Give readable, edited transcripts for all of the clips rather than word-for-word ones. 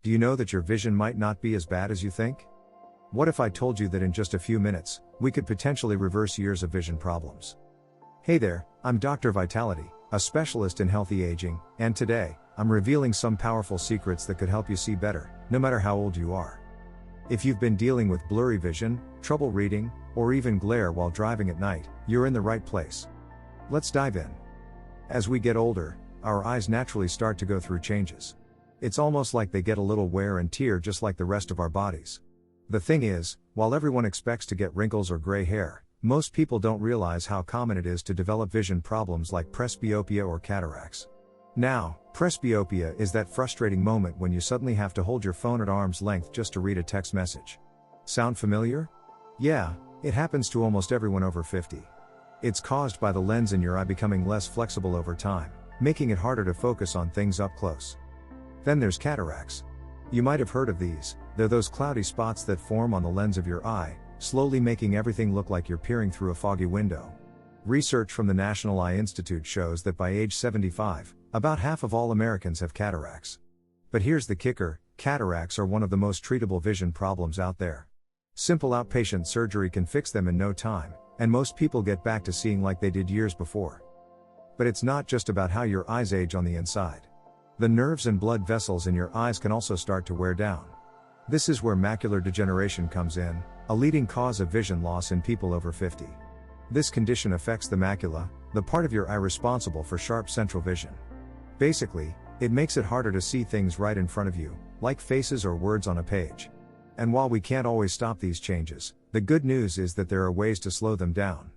Do you know that your vision might not be as bad as you think? What if I told you that in just a few minutes, we could potentially reverse years of vision problems? Hey there, I'm Dr. Vitality, a specialist in healthy aging, and today, I'm revealing some powerful secrets that could help you see better, no matter how old you are. If you've been dealing with blurry vision, trouble reading, or even glare while driving at night, you're in the right place. Let's dive in. As we get older, our eyes naturally start to go through changes. It's almost like they get a little wear and tear just like the rest of our bodies. The thing is, while everyone expects to get wrinkles or gray hair, most people don't realize how common it is to develop vision problems like presbyopia or cataracts. Now, presbyopia is that frustrating moment when you suddenly have to hold your phone at arm's length just to read a text message. Sound familiar? Yeah, it happens to almost everyone over 50. It's caused by the lens in your eye becoming less flexible over time, making it harder to focus on things up close. Then there's cataracts. You might have heard of these. They're those cloudy spots that form on the lens of your eye, slowly making everything look like you're peering through a foggy window. Research from the National Eye Institute shows that by age 75, about half of all Americans have cataracts. But here's the kicker, cataracts are one of the most treatable vision problems out there. Simple outpatient surgery can fix them in no time, and most people get back to seeing like they did years before. But it's not just about how your eyes age on the inside. The nerves and blood vessels in your eyes can also start to wear down. This is where macular degeneration comes in, a leading cause of vision loss in people over 50. This condition affects the macula, the part of your eye responsible for sharp central vision. Basically, it makes it harder to see things right in front of you, like faces or words on a page. And while we can't always stop these changes, the good news is that there are ways to slow them down.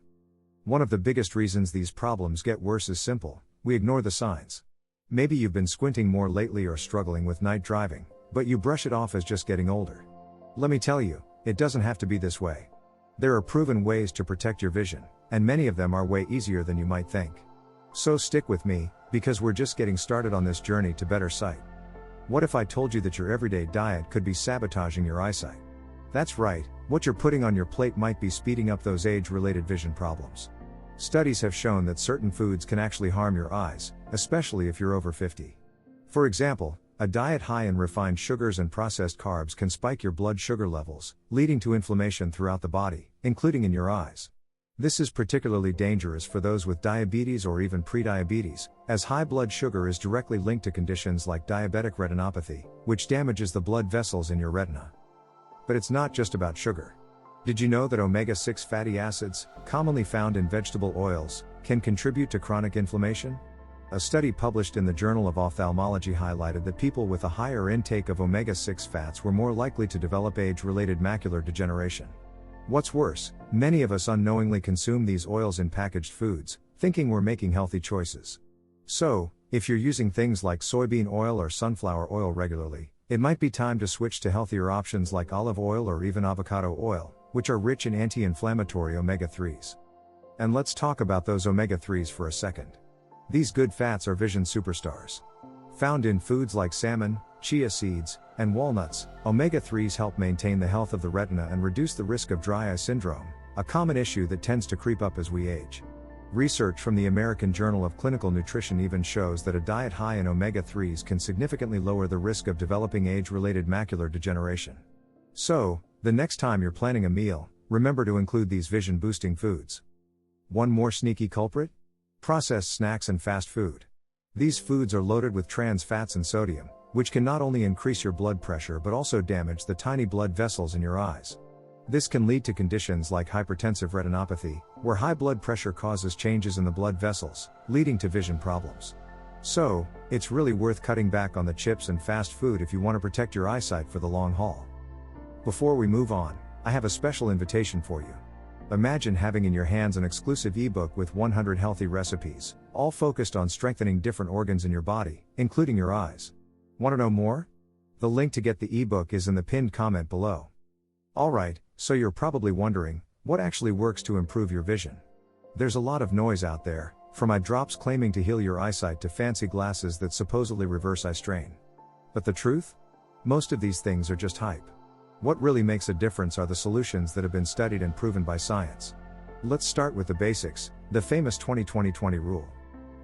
One of the biggest reasons these problems get worse is simple: we ignore the signs. Maybe you've been squinting more lately or struggling with night driving, but you brush it off as just getting older. Let me tell you, it doesn't have to be this way. There are proven ways to protect your vision, and many of them are way easier than you might think. So stick with me, because we're just getting started on this journey to better sight. What if I told you that your everyday diet could be sabotaging your eyesight? That's right, what you're putting on your plate might be speeding up those age-related vision problems. Studies have shown that certain foods can actually harm your eyes, especially if you're over 50. For example, a diet high in refined sugars and processed carbs can spike your blood sugar levels, leading to inflammation throughout the body, including in your eyes. This is particularly dangerous for those with diabetes or even prediabetes, as high blood sugar is directly linked to conditions like diabetic retinopathy, which damages the blood vessels in your retina. But it's not just about sugar. Did you know that omega-6 fatty acids, commonly found in vegetable oils, can contribute to chronic inflammation? A study published in the Journal of Ophthalmology highlighted that people with a higher intake of omega-6 fats were more likely to develop age-related macular degeneration. What's worse, many of us unknowingly consume these oils in packaged foods, thinking we're making healthy choices. So, if you're using things like soybean oil or sunflower oil regularly, it might be time to switch to healthier options like olive oil or even avocado oil, which are rich in anti-inflammatory omega-3s. And let's talk about those omega-3s for a second. These good fats are vision superstars. Found in foods like salmon, chia seeds, and walnuts, omega-3s help maintain the health of the retina and reduce the risk of dry eye syndrome, a common issue that tends to creep up as we age. Research from the American Journal of Clinical Nutrition even shows that a diet high in omega-3s can significantly lower the risk of developing age-related macular degeneration. So, the next time you're planning a meal, remember to include these vision-boosting foods. One more sneaky culprit? Processed snacks and fast food. These foods are loaded with trans fats and sodium, which can not only increase your blood pressure but also damage the tiny blood vessels in your eyes. This can lead to conditions like hypertensive retinopathy, where high blood pressure causes changes in the blood vessels, leading to vision problems. So, it's really worth cutting back on the chips and fast food if you want to protect your eyesight for the long haul. Before we move on, I have a special invitation for you. Imagine having in your hands an exclusive ebook with 100 healthy recipes, all focused on strengthening different organs in your body, including your eyes. Want to know more? The link to get the ebook is in the pinned comment below. Alright, so you're probably wondering, what actually works to improve your vision? There's a lot of noise out there, from eye drops claiming to heal your eyesight to fancy glasses that supposedly reverse eye strain. But the truth? Most of these things are just hype. What really makes a difference are the solutions that have been studied and proven by science. Let's start with the basics, the famous 20-20-20 rule.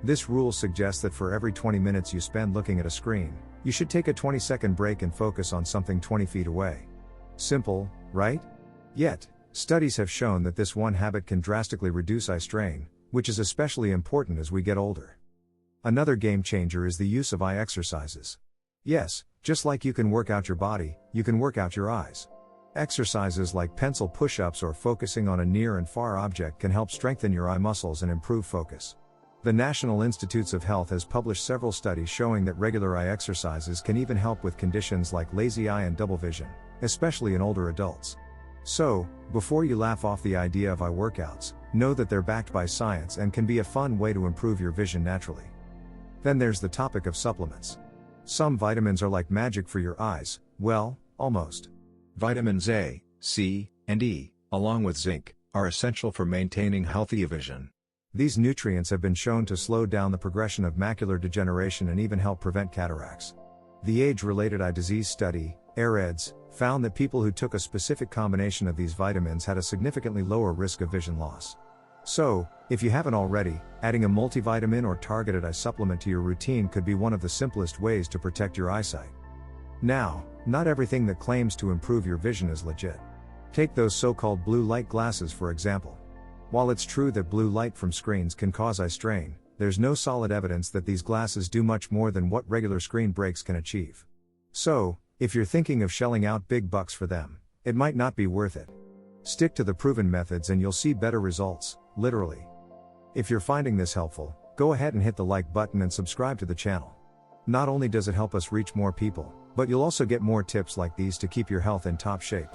This rule suggests that for every 20 minutes you spend looking at a screen, You should take a 20-second break and focus on something 20 feet away. Simple, right? Yet, studies have shown that this one habit can drastically reduce eye strain, which is especially important as we get older. Another game changer is the use of eye exercises. Yes, just like you can work out your body, you can work out your eyes. Exercises like pencil push-ups or focusing on a near and far object can help strengthen your eye muscles and improve focus. The National Institutes of Health has published several studies showing that regular eye exercises can even help with conditions like lazy eye and double vision, especially in older adults. So, before you laugh off the idea of eye workouts, know that they're backed by science and can be a fun way to improve your vision naturally. Then there's the topic of supplements. Some vitamins are like magic for your eyes, well, almost. Vitamins A, C, and E, along with zinc, are essential for maintaining healthy vision. These nutrients have been shown to slow down the progression of macular degeneration and even help prevent cataracts. The Age-Related Eye Disease Study, AREDS, found that people who took a specific combination of these vitamins had a significantly lower risk of vision loss. So, if you haven't already, adding a multivitamin or targeted eye supplement to your routine could be one of the simplest ways to protect your eyesight. Now, not everything that claims to improve your vision is legit. Take those so-called blue light glasses for example. While it's true that blue light from screens can cause eye strain, there's no solid evidence that these glasses do much more than what regular screen breaks can achieve. So, if you're thinking of shelling out big bucks for them, it might not be worth it. Stick to the proven methods and you'll see better results, literally. If you're finding this helpful, go ahead and hit the like button and subscribe to the channel. Not only does it help us reach more people, but you'll also get more tips like these to keep your health in top shape.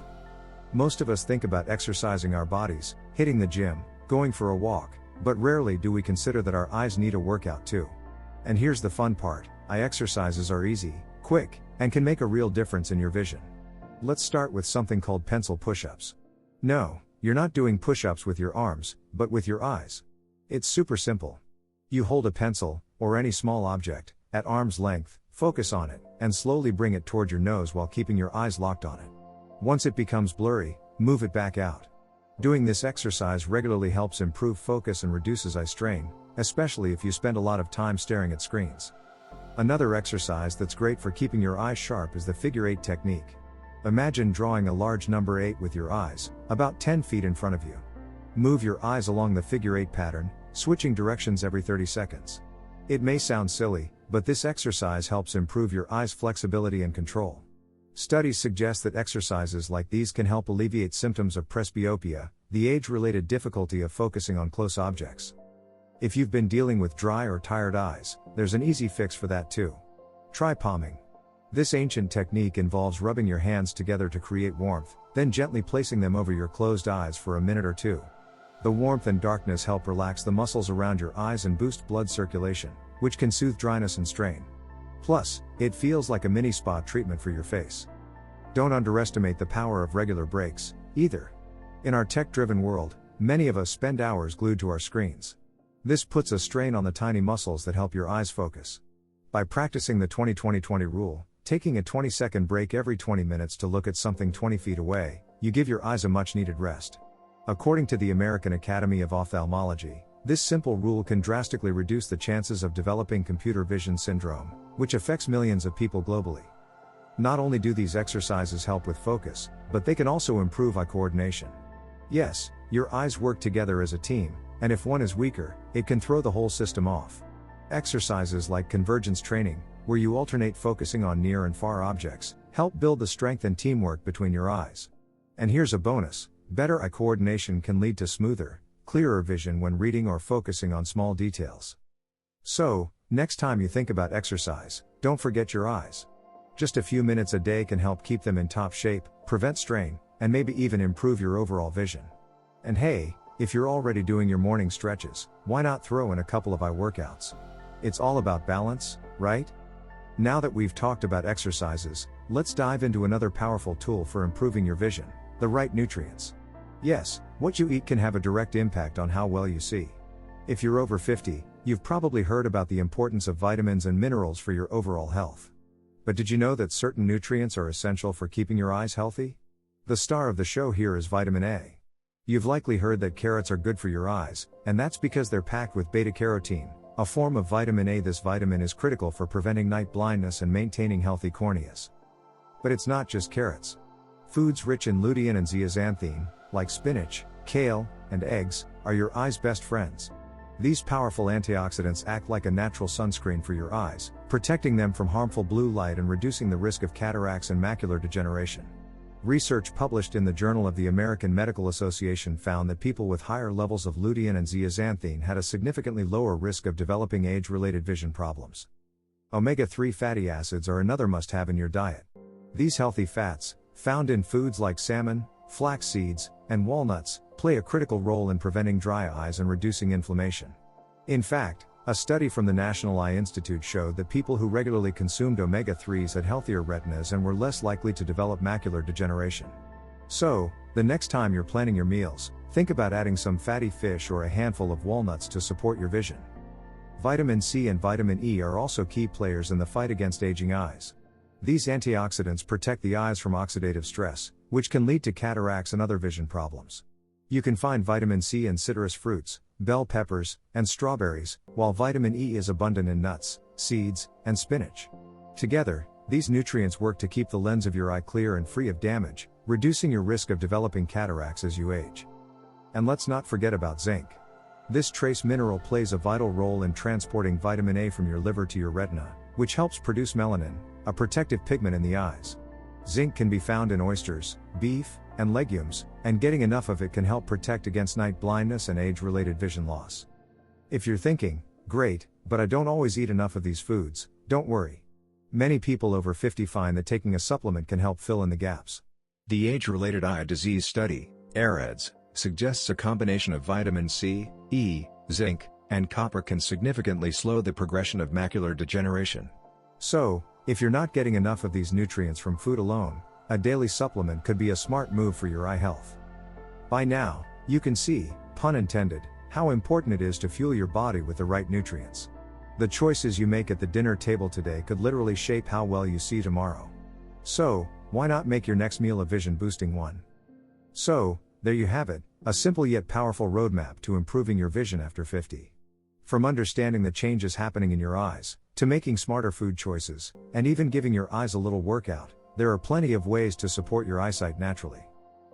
Most of us think about exercising our bodies, hitting the gym, going for a walk, but rarely do we consider that our eyes need a workout too. And here's the fun part, eye exercises are easy, quick, and can make a real difference in your vision. Let's start with something called pencil push-ups. No, you're not doing push-ups with your arms, but with your eyes. It's super simple. You hold a pencil, or any small object, at arm's length, focus on it, and slowly bring it toward your nose while keeping your eyes locked on it. Once it becomes blurry, move it back out. Doing this exercise regularly helps improve focus and reduces eye strain, especially if you spend a lot of time staring at screens. Another exercise that's great for keeping your eyes sharp is the figure 8 technique. Imagine drawing a large number 8 with your eyes, about 10 feet in front of you. Move your eyes along the figure 8 pattern, switching directions every 30 seconds. It may sound silly, but this exercise helps improve your eyes' flexibility and control. Studies suggest that exercises like these can help alleviate symptoms of presbyopia, the age-related difficulty of focusing on close objects. If you've been dealing with dry or tired eyes, there's an easy fix for that too. Try palming. This ancient technique involves rubbing your hands together to create warmth, then gently placing them over your closed eyes for a minute or two. The warmth and darkness help relax the muscles around your eyes and boost blood circulation, which can soothe dryness and strain. Plus, it feels like a mini spa treatment for your face. Don't underestimate the power of regular breaks, either. In our tech-driven world, many of us spend hours glued to our screens. This puts a strain on the tiny muscles that help your eyes focus. By practicing the 20-20-20 rule, taking a 20-second break every 20 minutes to look at something 20 feet away, you give your eyes a much-needed rest. According to the American Academy of Ophthalmology, this simple rule can drastically reduce the chances of developing computer vision syndrome, which affects millions of people globally. Not only do these exercises help with focus, but they can also improve eye coordination. Yes, your eyes work together as a team, and if one is weaker, it can throw the whole system off. Exercises like convergence training, where you alternate focusing on near and far objects, help build the strength and teamwork between your eyes. And here's a bonus, better eye coordination can lead to smoother, clearer vision when reading or focusing on small details. So, next time you think about exercise, don't forget your eyes. Just a few minutes a day can help keep them in top shape, prevent strain, and maybe even improve your overall vision. And hey, if you're already doing your morning stretches, why not throw in a couple of eye workouts? It's all about balance, right? Now that we've talked about exercises, let's dive into another powerful tool for improving your vision, the right nutrients. Yes, what you eat can have a direct impact on how well you see. If you're over 50, you've probably heard about the importance of vitamins and minerals for your overall health. But did you know that certain nutrients are essential for keeping your eyes healthy? The star of the show here is vitamin A. You've likely heard that carrots are good for your eyes, and that's because they're packed with beta-carotene, a form of vitamin A. This vitamin is critical for preventing night blindness and maintaining healthy corneas. But it's not just carrots. Foods rich in lutein and zeaxanthin, like spinach, kale, and eggs, are your eye's best friends. These powerful antioxidants act like a natural sunscreen for your eyes, protecting them from harmful blue light and reducing the risk of cataracts and macular degeneration. Research published in the Journal of the American Medical Association found that people with higher levels of lutein and zeaxanthin had a significantly lower risk of developing age-related vision problems. Omega-3 fatty acids are another must-have in your diet. These healthy fats, found in foods like salmon, flax seeds, and walnuts, play a critical role in preventing dry eyes and reducing inflammation. In fact, a study from the National Eye Institute showed that people who regularly consumed omega-3s had healthier retinas and were less likely to develop macular degeneration. So, the next time you're planning your meals, think about adding some fatty fish or a handful of walnuts to support your vision. Vitamin C and vitamin E are also key players in the fight against aging eyes. These antioxidants protect the eyes from oxidative stress, which can lead to cataracts and other vision problems. You can find vitamin C in citrus fruits, bell peppers, and strawberries, while vitamin E is abundant in nuts, seeds, and spinach. Together, these nutrients work to keep the lens of your eye clear and free of damage, reducing your risk of developing cataracts as you age. And let's not forget about zinc. This trace mineral plays a vital role in transporting vitamin A from your liver to your retina, which helps produce melanin, a protective pigment in the eyes. Zinc can be found in oysters, beef, and legumes, and getting enough of it can help protect against night blindness and age-related vision loss. If you're thinking, great, but I don't always eat enough of these foods, don't worry. Many people over 50 find that taking a supplement can help fill in the gaps. The Age-Related Eye Disease Study, AREDS, suggests a combination of vitamin C, E, zinc, and copper can significantly slow the progression of macular degeneration. So, if you're not getting enough of these nutrients from food alone, a daily supplement could be a smart move for your eye health. By now, you can see, pun intended, how important it is to fuel your body with the right nutrients. The choices you make at the dinner table today could literally shape how well you see tomorrow. So, why not make your next meal a vision-boosting one? So, there you have it, a simple yet powerful roadmap to improving your vision after 50. From understanding the changes happening in your eyes, to making smarter food choices, and even giving your eyes a little workout, there are plenty of ways to support your eyesight naturally.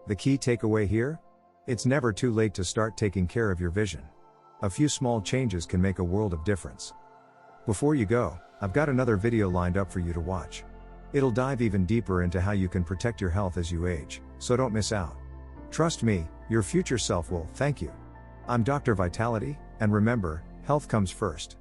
The key takeaway here? It's never too late to start taking care of your vision. A few small changes can make a world of difference. Before you go, I've got another video lined up for you to watch. It'll dive even deeper into how you can protect your health as you age, so don't miss out. Trust me, your future self will thank you. I'm Dr. Vitality, and remember, health comes first.